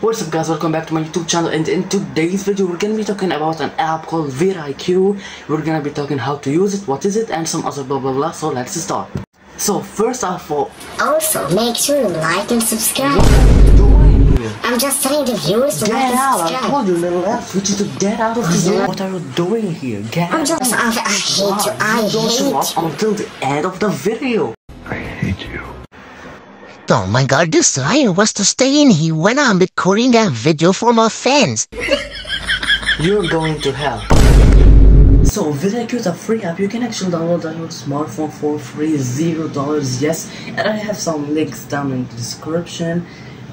What's up guys, welcome back to my YouTube channel, and in today's video we're gonna be talking about an app called VidIQ. We're gonna be talking how to use it, what is it, and some other blah blah blah. So let's start. So first of all, also make sure you like and subscribe. what are you doing here? I'm just telling the viewers to Get like and out, I subscribe. told you little app, switch it to get out of this app. What are you doing here? Get I'm out. just, I hate you, I Don't hate stop you. until the end of the video. I hate you. Oh my god, this lion was to stay in here when I'm recording that video for my fans. You're going to hell. So VidIQ is a free app. You can actually download on your smartphone for free, $0, yes. And I have some links down in the description.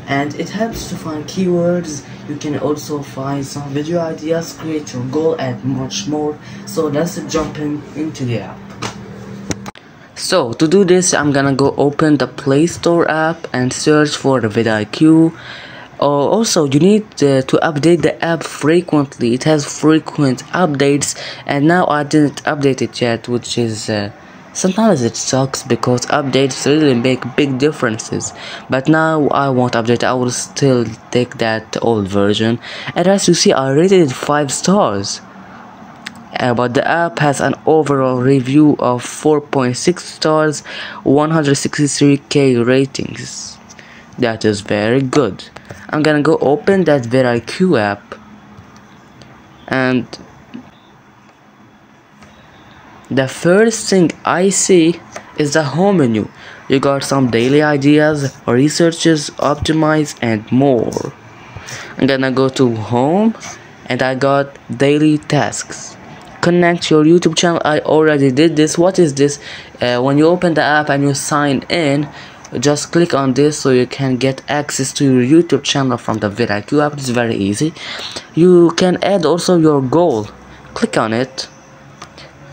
And it helps to find keywords. You can also find some video ideas, create your goal, and much more. So let's jump into the app. So to do this, I'm gonna go open the Play Store app and search for the VidIQ. Also, you need to update the app frequently. It has frequent updates, and now I didn't update it yet, which is sometimes it sucks because updates really make big differences. But now I won't update. I will still take that old version, and as you see, I rated it 5 stars. But the app has an overall review of 4.6 stars, 163k ratings. That is very good. I'm gonna go open that VidIQ app, and the first thing I see is the home menu. You got some daily ideas, researches, optimize, and more. I'm gonna go to home, and I got daily tasks. Connect your YouTube channel. I already did this. What is this? When you open the app and you sign in, just click on this so you can get access to your YouTube channel from the VidIQ app. It's very easy. You can add also your goal. Click on it.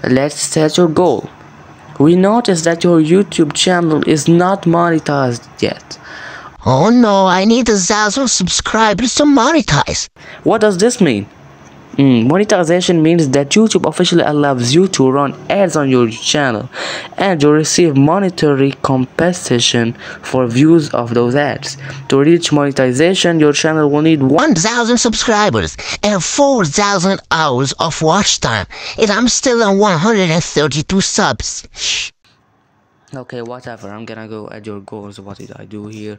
Let's set your goal. We notice that your YouTube channel is not monetized yet. Oh no, I need 1,000 subscribers to monetize. What does this mean? Monetization means that YouTube officially allows you to run ads on your channel, and you receive monetary compensation for views of those ads. To reach monetization, your channel will need 1,000 subscribers and 4,000 hours of watch time, and I'm still on 132 subs. Okay, whatever, I'm gonna go at your goals. What did I do here?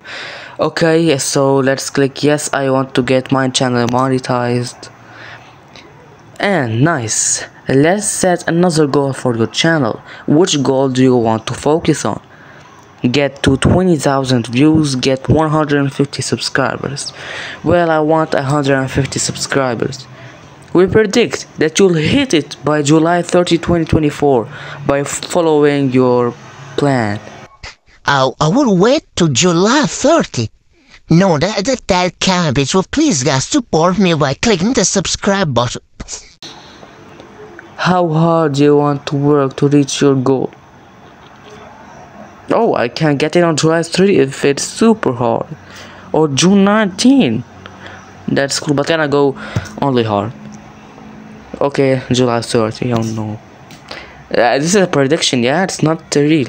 Okay, so let's click yes, I want to get my channel monetized. And nice. Let's set another goal for your channel. Which goal do you want to focus on? Get to 20,000 views, get 150 subscribers. Well, I want 150 subscribers. We predict that you'll hit it by July 30, 2024 by following your plan. I will wait to July 30. No, that can't be. So please guys, support me by clicking the subscribe button. How hard do you want to work to reach your goal? Oh, I can get it on July 3 if it's super hard. Or June 19. That's cool, but then I go only hard. Okay, July 30, oh no. This is a prediction, yeah, it's not real.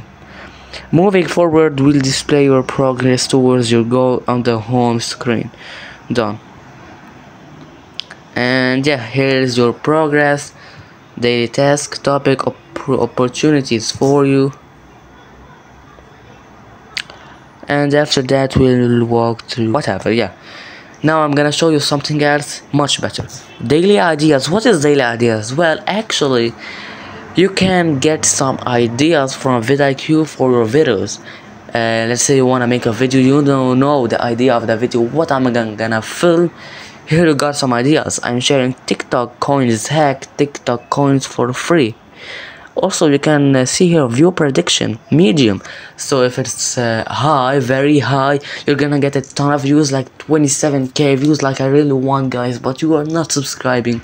Moving forward will display your progress towards your goal on the home screen. Done. And yeah, here is your progress, daily task, topic, opportunities for you. And after that we'll walk through whatever. Yeah, now I'm gonna show you something else much better. Daily ideas. What is daily ideas? Well, actually you can get some ideas from VidIQ for your videos. Let's say you want to make a video, you don't know the idea of the video, what I'm gonna film. Here you got some ideas. I'm sharing TikTok coins hack, TikTok coins for free. Also, you can see here view prediction, medium. So if it's high, very high, you're gonna get a ton of views, like 27k views, like I really want, guys, but you are not subscribing.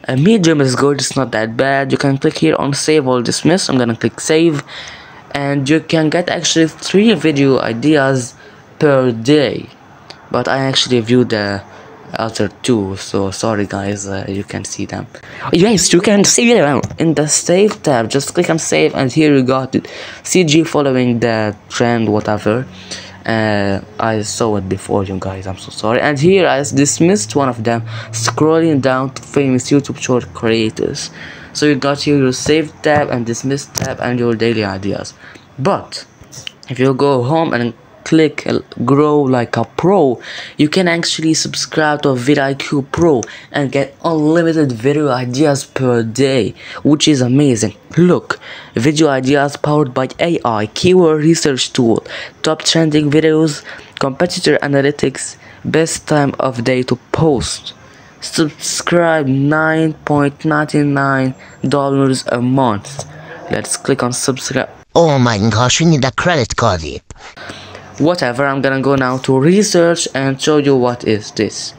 Medium is good, it's not that bad. You can click here on save or dismiss. I'm gonna click save, and you can get actually 3 video ideas per day, but I actually viewed the other 2, so sorry guys, you can see them. Yes, you can see them in the save tab. Just click on save, and here you got it. CG following the trend, whatever. I saw it before, you guys. I'm so sorry. And here I dismissed one of them, scrolling down to famous YouTube short creators. So you got here your save tab and dismiss tab and your daily ideas. But if you go home and click grow like a pro, you can actually subscribe to VidIQ Pro and get unlimited video ideas per day, which is amazing. Look, video ideas powered by AI, keyword research tool, top trending videos, competitor analytics, best time of day to post. Subscribe $9.99 a month. Let's click on subscribe. Oh my gosh, we need a credit card here. Whatever, I'm gonna go now to research and show you what is this.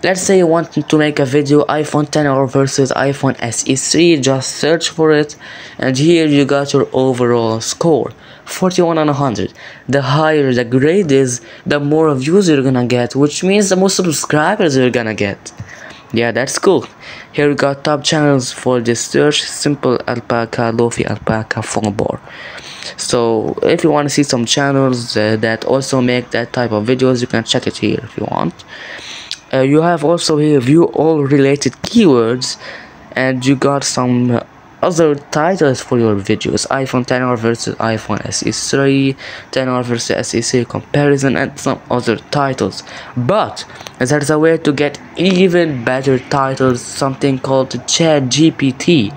Let's say you want to make a video iPhone XR versus iPhone SE3, just search for it, and here you got your overall score, 41 on 100. The higher the grade is, the more views you're gonna get, which means the more subscribers you're gonna get. Yeah, that's cool. Here we got top channels for this search: Simple Alpaca, Lofi Alpaca, Phoneboard. So if you want to see some channels that also make that type of videos, you can check it here if you want. You have also here view all related keywords, and you got some other titles for your videos: iPhone XR versus iPhone SE3, XR versus SE3 comparison, and some other titles. But there's a way to get even better titles, something called ChatGPT.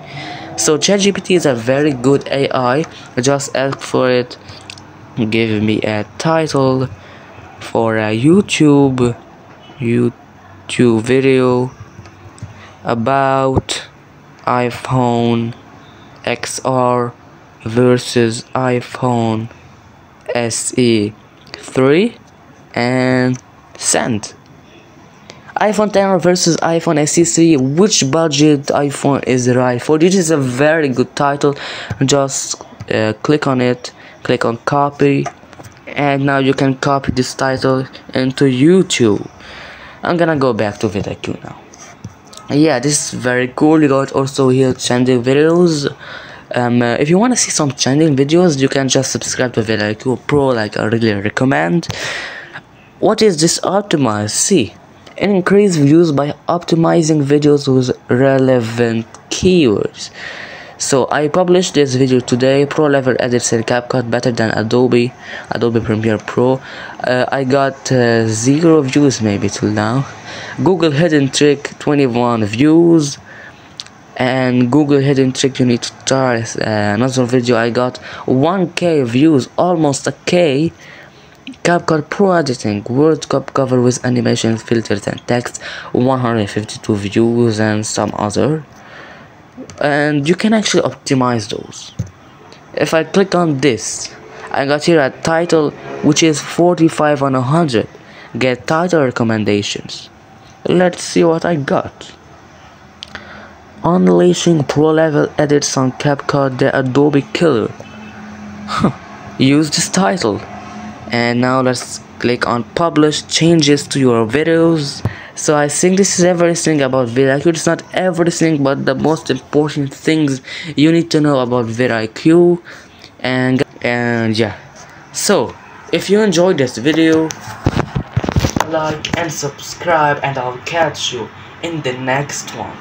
So ChatGPT is a very good AI. Just ask for it, give me a title for a YouTube video about iPhone XR versus iPhone SE3 and send. iPhone XR versus iPhone SE3, which budget iPhone is right for? This is a very good title. Just click on it, click on copy, and now you can copy this title into YouTube. I'm gonna go back to VidIQ now. Yeah, this is very cool. You got also here trending videos. If you want to see some trending videos, you can just subscribe to VidIQ Pro, like I really recommend. What is this optimize? See, increase views by optimizing videos with relevant keywords. So I published this video today. Pro level edits in CapCut better than Adobe Premiere Pro. I got 0 views maybe till now. Google hidden trick 21 views, and Google hidden trick you need to try. Another video I got 1k views, almost a k. CapCut Pro editing, World Cup cover with animation, filters and text, 152 views, and some other. And you can actually optimize those. If I click on this, I got here a title which is 45 on 100. Get title recommendations. Let's see what I got. Unleashing pro level edits on CapCut, the Adobe killer. Use this title. And now let's click on publish changes to your videos. So I think this is everything about VidIQ. It's not everything, but the most important things you need to know about VidIQ. And yeah, so if you enjoyed this video, like and subscribe, and I'll catch you in the next one.